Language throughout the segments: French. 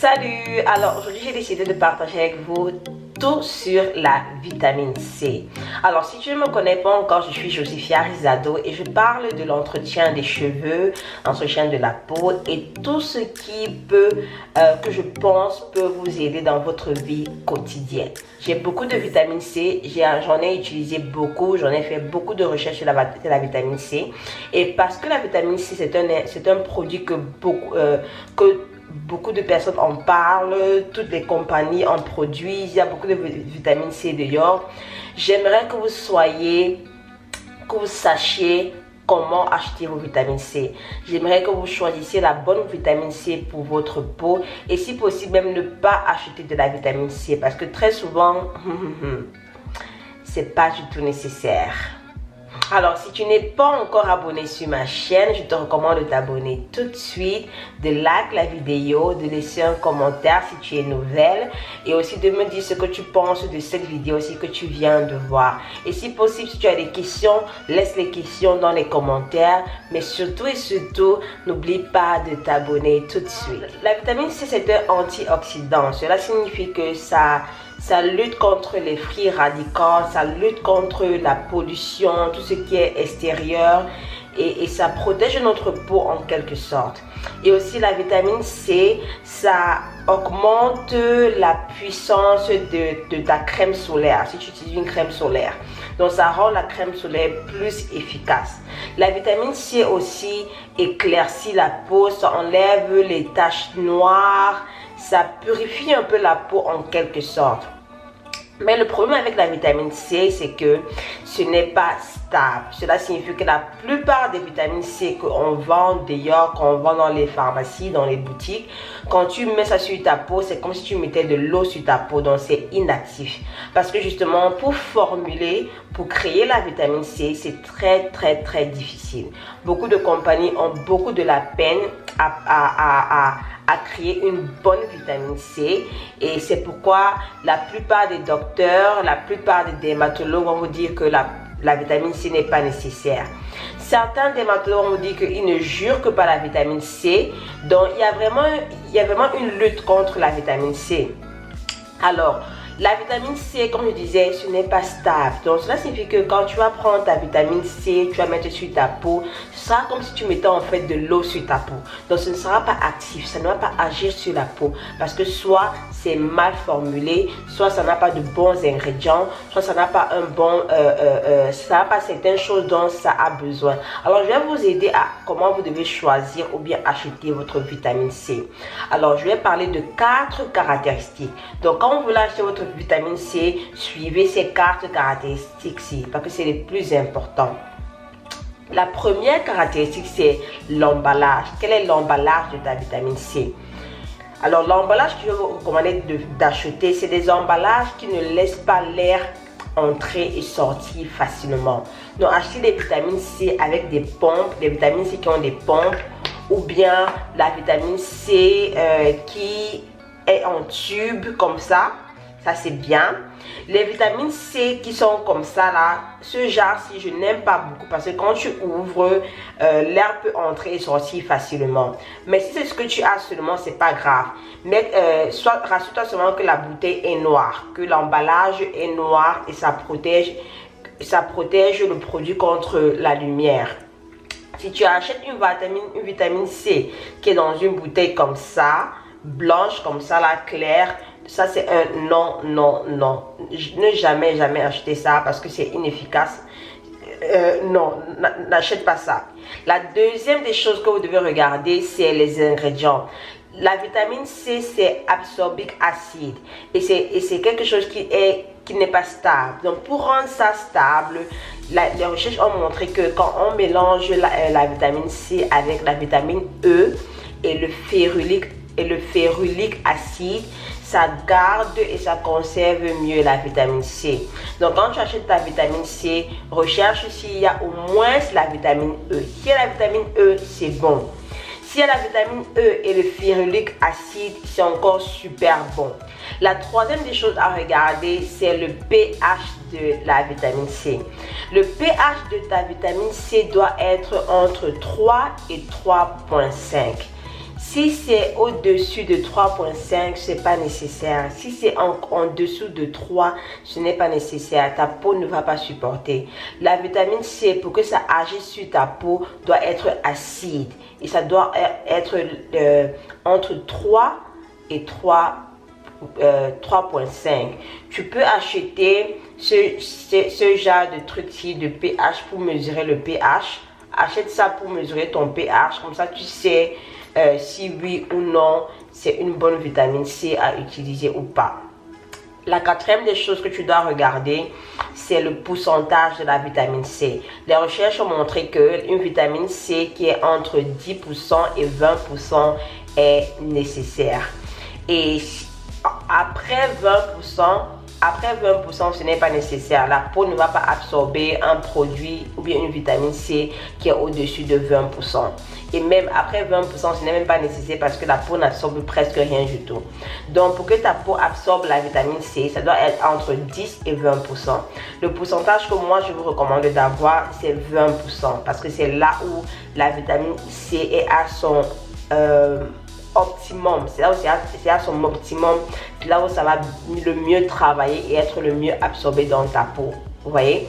Salut! Alors aujourd'hui j'ai décidé de partager avec vous tout sur la vitamine C. Alors si tu ne me connais pas encore, je suis Josifia Rizado et je parle de l'entretien des cheveux, l'entretien de la peau et tout ce qui peut, que je pense peut vous aider dans votre vie quotidienne. J'ai beaucoup de vitamine C, j'en ai utilisé beaucoup, j'en ai fait beaucoup de recherches sur la vitamine C et parce que la vitamine C c'est un produit que beaucoup de personnes en parlent, toutes les compagnies en produisent, il y a beaucoup de vitamine C dehors. J'aimerais que vous sachiez comment acheter vos vitamines C. J'aimerais que vous choisissiez la bonne vitamine C pour votre peau et si possible même ne pas acheter de la vitamine C parce que très souvent, c'est pas du tout nécessaire. Alors, si tu n'es pas encore abonné sur ma chaîne, je te recommande de t'abonner tout de suite, de like la vidéo, de laisser un commentaire si tu es nouvelle et aussi de me dire ce que tu penses de cette vidéo aussi que tu viens de voir. Et si possible, si tu as des questions, laisse les questions dans les commentaires. Mais surtout et surtout, n'oublie pas de t'abonner tout de suite. La vitamine C, c'est un antioxydant. Cela signifie que ça lutte contre les free radicaux, ça lutte contre la pollution, tout ce qui est extérieur et ça protège notre peau en quelque sorte. Et aussi la vitamine C, ça augmente la puissance de ta crème solaire si tu utilises une crème solaire. Donc ça rend la crème solaire plus efficace. La vitamine C aussi éclaircit la peau, ça enlève les taches noires, ça purifie un peu la peau en quelque sorte. Mais le problème avec la vitamine C, c'est que ce n'est pas stable. Cela signifie que la plupart des vitamines C qu'on vend d'ailleurs, qu'on vend dans les pharmacies, dans les boutiques, quand tu mets ça sur ta peau, c'est comme si tu mettais de l'eau sur ta peau, donc c'est inactif. Parce que justement, pour créer la vitamine C, c'est très difficile. Beaucoup de compagnies ont beaucoup de la peine à créer une bonne vitamine C et c'est pourquoi la plupart des docteurs, la plupart des dermatologues vont vous dire que la vitamine C n'est pas nécessaire. Certains dermatologues vont vous dire qu'ils ne jurent que par la vitamine C, donc il y a vraiment une lutte contre la vitamine C. Alors, la vitamine C, comme je disais, ce n'est pas stable. Donc, cela signifie que quand tu vas prendre ta vitamine C, tu vas mettre sur ta peau, ce sera comme si tu mettais en fait de l'eau sur ta peau. Donc, ce ne sera pas actif, ça ne va pas agir sur la peau. Parce que soit c'est mal formulé, soit ça n'a pas de bons ingrédients, soit ça n'a pas ça n'a pas certaines choses dont ça a besoin. Alors, je vais vous aider à comment vous devez choisir ou bien acheter votre vitamine C. Alors, je vais parler de 4 caractéristiques. Donc, quand vous voulez acheter votre vitamine C, suivez ces 4 caractéristiques-ci parce que c'est les plus importants. La première caractéristique, c'est l'emballage. Quel est l'emballage de ta vitamine C? Alors, l'emballage que je vais vous recommander d'acheter, c'est des emballages qui ne laissent pas l'air entrer et sortir facilement. Donc, achetez des vitamines C avec des pompes, des vitamines C qui ont des pompes ou bien la vitamine C qui est en tube comme ça. Ça c'est bien. Les vitamines C qui sont comme ça là, ce genre-ci je n'aime pas beaucoup parce que quand tu ouvres, l'air peut entrer et sortir facilement. Mais si c'est ce que tu as seulement, c'est pas grave. Mais rassure-toi seulement que la bouteille est noire, que l'emballage est noir et ça protège le produit contre la lumière. Si tu achètes une vitamine C qui est dans une bouteille comme ça, blanche comme ça là, claire, ça c'est un non. Ne jamais acheter ça parce que c'est inefficace. Non, n'achète pas ça. La deuxième des choses que vous devez regarder, c'est les ingrédients. La vitamine C, c'est ascorbic acide et c'est quelque chose qui n'est pas stable. Donc pour rendre ça stable, les recherches ont montré que quand on mélange la vitamine C avec la vitamine E et le férulique acide, ça garde et ça conserve mieux la vitamine C. Donc quand tu achètes ta vitamine C, recherche s'il y a au moins la vitamine E. S'il y a la vitamine E, c'est bon. S'il y a la vitamine E et le férulique acide, c'est encore super bon. La troisième des choses à regarder, c'est le pH de la vitamine C. Le pH de ta vitamine C doit être entre 3 et 3,5. Si c'est au-dessus de 3,5, ce n'est pas nécessaire. Si c'est en dessous de 3, ce n'est pas nécessaire. Ta peau ne va pas supporter. La vitamine C, pour que ça agisse sur ta peau, doit être acide. Et ça doit être entre 3 et 3,5. Tu peux acheter ce genre de truc-ci de pH pour mesurer le pH. Achète ça pour mesurer ton pH. Comme ça, tu sais si oui ou non c'est une bonne vitamine C à utiliser ou pas. La quatrième des choses que tu dois regarder, c'est le pourcentage de la vitamine C. Les recherches ont montré qu'une vitamine C qui est entre 10% et 20% est nécessaire. Et après 20%, ce n'est pas nécessaire. La peau ne va pas absorber un produit ou bien une vitamine C qui est au-dessus de 20%. Et même après 20%, ce n'est même pas nécessaire parce que la peau n'absorbe presque rien du tout. Donc, pour que ta peau absorbe la vitamine C, ça doit être entre 10 et 20%. Le pourcentage que moi, je vous recommande d'avoir, c'est 20% parce que c'est là où la vitamine C est à son optimum. C'est là où c'est à son optimum. C'est là où ça va le mieux travailler et être le mieux absorbé dans ta peau. Vous voyez?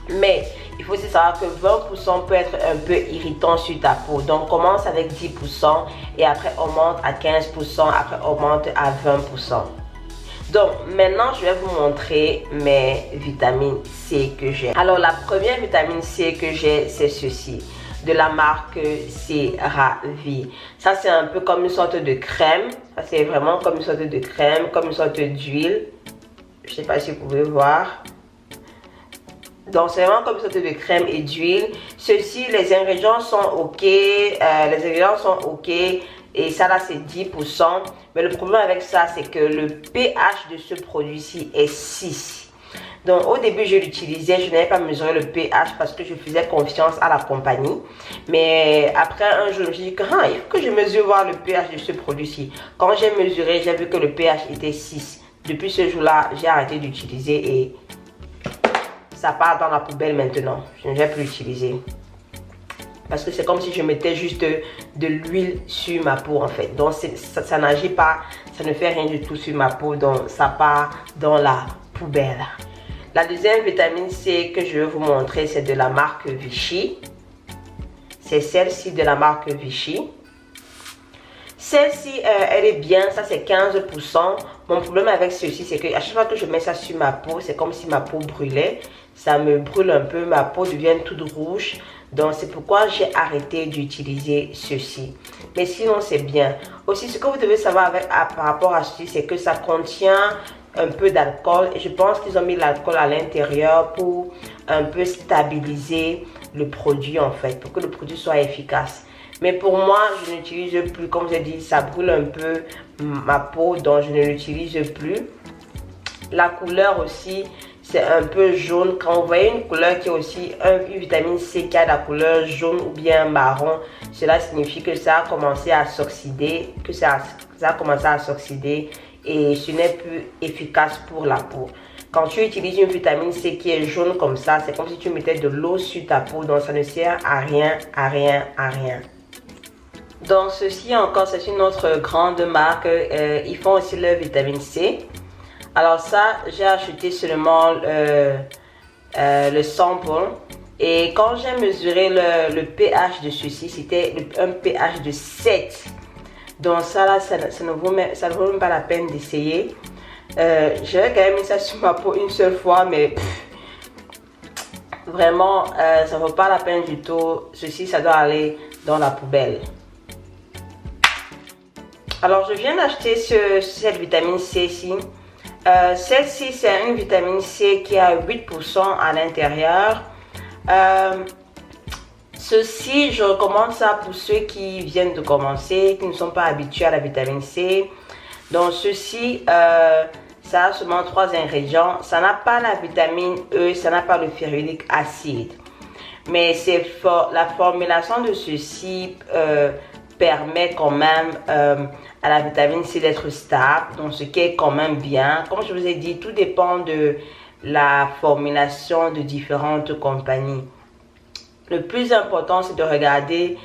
Mais il faut aussi savoir que 20% peut être un peu irritant sur ta peau. Donc, commence avec 10% et après augmente à 15%, après augmente à 20%. Donc, maintenant, je vais vous montrer mes vitamines C que j'ai. Alors, la première vitamine C que j'ai, c'est ceci. De la marque CeraVe. Ça, c'est un peu comme une sorte de crème. Ça, c'est vraiment comme une sorte de crème, comme une sorte d'huile. Je ne sais pas si vous pouvez voir. Donc, c'est vraiment comme une sorte de crème et d'huile. Ceci, les ingrédients sont OK. Et ça, là, c'est 10%. Mais le problème avec ça, c'est que le pH de ce produit-ci est 6. Donc, au début, je l'utilisais. Je n'avais pas mesuré le pH parce que je faisais confiance à la compagnie. Mais après, un jour, je me suis dit que il faut que je mesure voir le pH de ce produit-ci. Quand j'ai mesuré, j'ai vu que le pH était 6. Depuis ce jour-là, j'ai arrêté d'utiliser et ça part dans la poubelle maintenant. Je ne vais plus l'utiliser. Parce que c'est comme si je mettais juste de l'huile sur ma peau en fait. Donc ça n'agit pas, ça ne fait rien du tout sur ma peau. Donc ça part dans la poubelle. La deuxième vitamine C que je vais vous montrer, c'est de la marque Vichy. C'est celle-ci de la marque Vichy. Celle-ci, elle est bien, ça c'est 15%. Mon problème avec ceci, c'est que à chaque fois que je mets ça sur ma peau, c'est comme si ma peau brûlait. Ça me brûle un peu, ma peau devient toute rouge. Donc c'est pourquoi j'ai arrêté d'utiliser ceci. Mais sinon c'est bien. Aussi, ce que vous devez savoir par rapport à ceci, c'est que ça contient un peu d'alcool. Et je pense qu'ils ont mis l'alcool à l'intérieur pour un peu stabiliser le produit en fait. Pour que le produit soit efficace. Mais pour moi, je n'utilise plus, comme j'ai dit, ça brûle un peu ma peau, donc je ne l'utilise plus. La couleur aussi, c'est un peu jaune. Quand vous voyez une couleur qui est aussi une vitamine C qui a la couleur jaune ou bien marron, cela signifie que ça a commencé à s'oxyder, et ce n'est plus efficace pour la peau. Quand tu utilises une vitamine C qui est jaune comme ça, c'est comme si tu mettais de l'eau sur ta peau, donc ça ne sert à rien. Donc ceci encore, c'est une autre grande marque. Ils font aussi leur vitamine C. Alors ça, j'ai acheté seulement le sample. Et quand j'ai mesuré le pH de ceci, c'était un pH de 7. Donc ça là, ça ne vaut même pas la peine d'essayer. J'avais quand même mis ça sur ma peau une seule fois, mais vraiment, ça ne vaut pas la peine du tout. Ceci, ça doit aller dans la poubelle. Alors, je viens d'acheter cette vitamine C ici. Celle-ci, c'est une vitamine C qui a 8% à l'intérieur. Ceci, je recommande ça pour ceux qui viennent de commencer, qui ne sont pas habitués à la vitamine C. Donc, ceci, ça a seulement 3 ingrédients. Ça n'a pas la vitamine E, ça n'a pas le férulique acide. Mais la formulation de ceci permet quand même à la vitamine C d'être stable, donc ce qui est quand même bien. Comme je vous ai dit, tout dépend de la formulation de différentes compagnies. Le plus important, c'est de regarder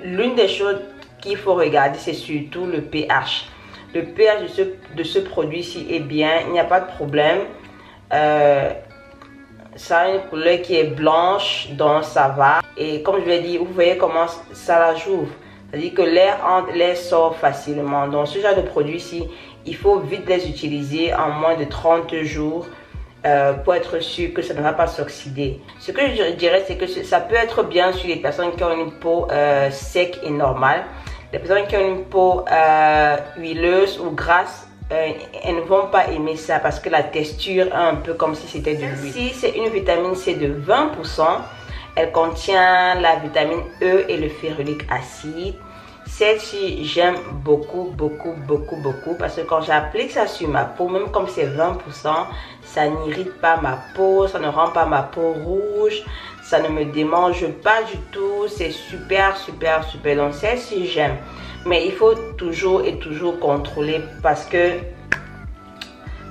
l'une des choses qu'il faut regarder, c'est surtout le pH. Le pH de ce produit-ci est bien, il n'y a pas de problème. Ça a une couleur qui est blanche, donc ça va. Et comme je l'ai dit, vous voyez comment ça la j'ouvre. C'est-à-dire que l'air sort facilement. Donc ce genre de produit-ci, il faut vite les utiliser en moins de 30 jours pour être sûr que ça ne va pas s'oxyder. Ce que je dirais, c'est que ça peut être bien sur les personnes qui ont une peau sec et normale. Les personnes qui ont une peau huileuse ou grasse, elles ne vont pas aimer ça parce que la texture est un peu comme si c'était de l'huile. Ici, c'est une vitamine C de 20%. Elle contient la vitamine E et le férulique acide. Celle-ci, j'aime beaucoup parce que quand j'applique ça sur ma peau, même comme c'est 20%, ça n'irrite pas ma peau, ça ne rend pas ma peau rouge, ça ne me démange pas du tout. C'est super. Donc celle-ci, j'aime. Mais il faut toujours contrôler parce que,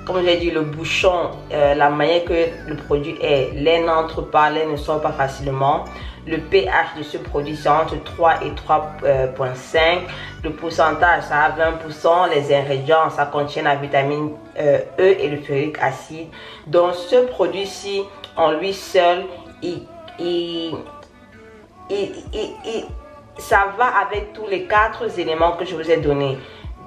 comme j'ai dit, le bouchon, la manière que le produit est, l'air n'entre pas, l'air ne sort pas facilement. Le pH de ce produit, c'est entre 3 et 3,5. Le pourcentage, ça a 20%. Les ingrédients, ça contient la vitamine E et le férulique acide. Donc, ce produit-ci, en lui seul, ça va avec tous les 4 éléments que je vous ai donnés.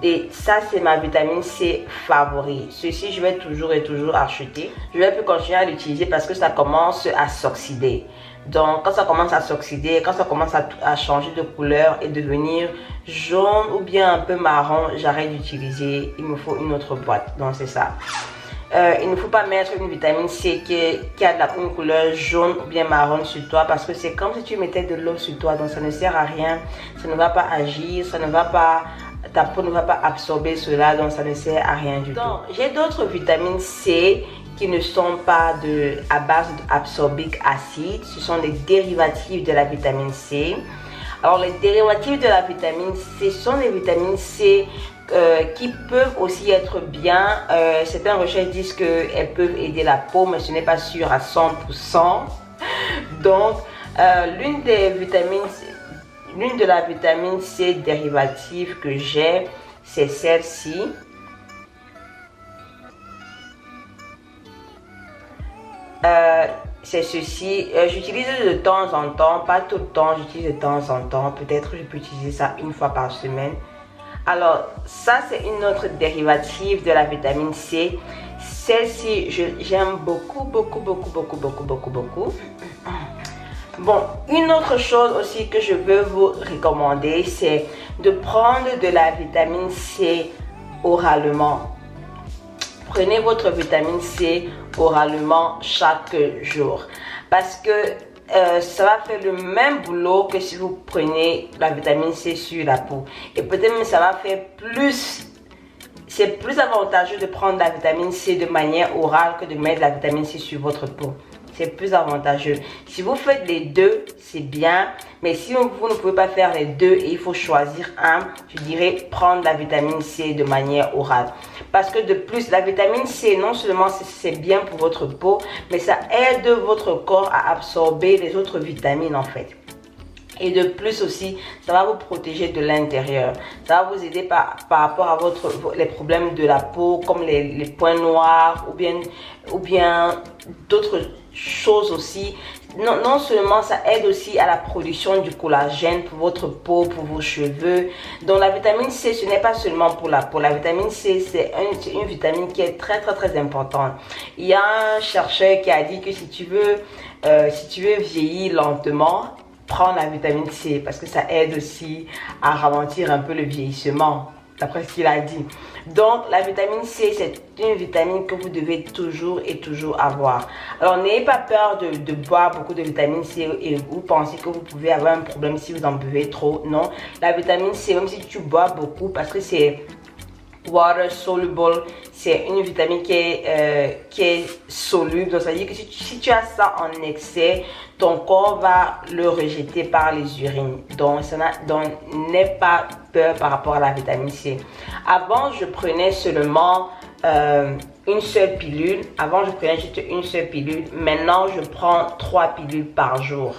Et ça, c'est ma vitamine C favori. Ceci, je vais toujours acheter. Je vais plus continuer à l'utiliser parce que ça commence à s'oxyder. Donc, quand ça commence à s'oxyder, quand ça commence à changer de couleur et devenir jaune ou bien un peu marron, j'arrête d'utiliser. Il me faut une autre boîte. Donc, c'est ça. Il ne faut pas mettre une vitamine C qui a une couleur jaune ou bien marron sur toi parce que c'est comme si tu mettais de l'eau sur toi. Donc, ça ne sert à rien. Ça ne va pas agir. Ça ne va pas... Ta peau ne va pas absorber cela, donc ça ne sert à rien du tout. J'ai d'autres vitamines C qui ne sont pas à base d'absorbique acide. Ce sont des dérivatifs de la vitamine C. Alors, les dérivatifs de la vitamine C, ce sont des vitamines C qui peuvent aussi être bien. Certaines recherches disent qu'elles peuvent aider la peau, mais ce n'est pas sûr à 100%. Donc, l'une de la vitamine C dérivative que j'ai, c'est celle-ci. C'est ceci. J'utilise de temps en temps, pas tout le temps, j'utilise de temps en temps. Peut-être je peux utiliser ça une fois par semaine. Alors, ça c'est une autre dérivative de la vitamine C. Celle-ci, j'aime beaucoup. Bon, une autre chose aussi que je veux vous recommander, c'est de prendre de la vitamine C oralement. Prenez votre vitamine C oralement chaque jour parce que ça va faire le même boulot que si vous prenez la vitamine C sur la peau. Et peut-être même ça va faire plus... C'est plus avantageux de prendre la vitamine C de manière orale que de mettre la vitamine C sur votre peau. C'est plus avantageux. Si vous faites les deux, c'est bien. Mais si vous ne pouvez pas faire les deux et il faut choisir un, je dirais prendre la vitamine C de manière orale. Parce que de plus, la vitamine C, non seulement c'est bien pour votre peau, mais ça aide votre corps à absorber les autres vitamines en fait. Et de plus aussi, ça va vous protéger de l'intérieur. Ça va vous aider par rapport à les problèmes de la peau, comme les points noirs ou bien d'autres choses aussi. Non seulement ça aide aussi à la production du collagène pour votre peau, pour vos cheveux. Donc la vitamine C, ce n'est pas seulement pour la peau. La vitamine C, c'est une vitamine qui est très importante. Il y a un chercheur qui a dit que si tu veux vieillir lentement, prends la vitamine C parce que ça aide aussi à ralentir un peu le vieillissement, d'après ce qu'il a dit. Donc, la vitamine C, c'est une vitamine que vous devez toujours avoir. Alors, n'ayez pas peur de boire beaucoup de vitamine C et vous pensez que vous pouvez avoir un problème si vous en buvez trop. Non, la vitamine C, même si tu bois beaucoup, parce que c'est water soluble, c'est une vitamine qui est soluble. Donc, ça veut dire que si tu as ça en excès, ton corps va le rejeter par les urines. Donc, n'aie pas peur par rapport à la vitamine C. Avant, je prenais seulement une seule pilule. Avant, je prenais juste une seule pilule. Maintenant, je prends 3 pilules par jour.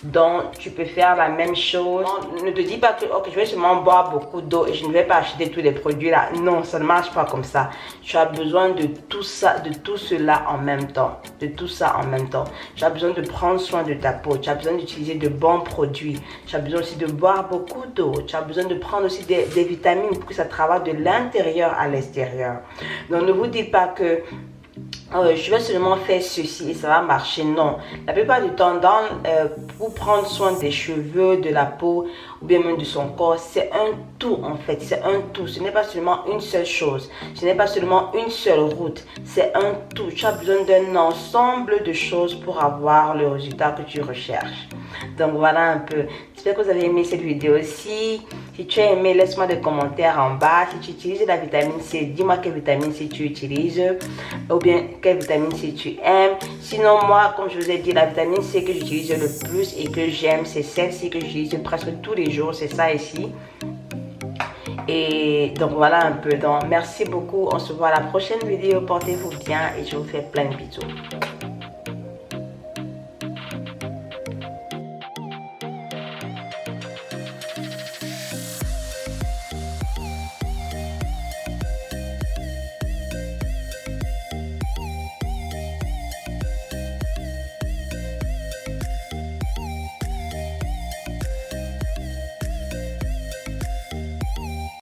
Donc, tu peux faire la même chose. Ne te dis pas que ok, je vais seulement boire beaucoup d'eau et je ne vais pas acheter tous les produits là. Non, ça ne marche pas comme ça. Tu as besoin de tout ça, de tout cela en même temps. De tout ça en même temps. Tu as besoin de prendre soin de ta peau. Tu as besoin d'utiliser de bons produits. Tu as besoin aussi de boire beaucoup d'eau. Tu as besoin de prendre aussi des vitamines pour que ça travaille de l'intérieur à l'extérieur. Donc, ne vous dites pas que je vais seulement faire ceci et ça va marcher. Non, la plupart du temps, pour prendre soin des cheveux, de la peau ou bien même de son corps, c'est un tout en fait, c'est un tout. Ce n'est pas seulement une seule chose, ce n'est pas seulement une seule route, c'est un tout. Tu as besoin d'un ensemble de choses pour avoir le résultat que tu recherches. Donc voilà un peu. J'espère que vous avez aimé cette vidéo aussi. Si tu as aimé, laisse-moi des commentaires en bas. Si tu utilises la vitamine C, dis-moi quelle vitamine C tu utilises ou bien quelle vitamine C tu aimes. Sinon, moi, comme je vous ai dit, la vitamine C que j'utilise le plus et que j'aime, c'est celle-ci que j'utilise presque tous les jours. C'est ça ici. Et donc voilà un peu. Donc merci beaucoup. On se voit à la prochaine vidéo. Portez-vous bien et je vous fais plein de bisous.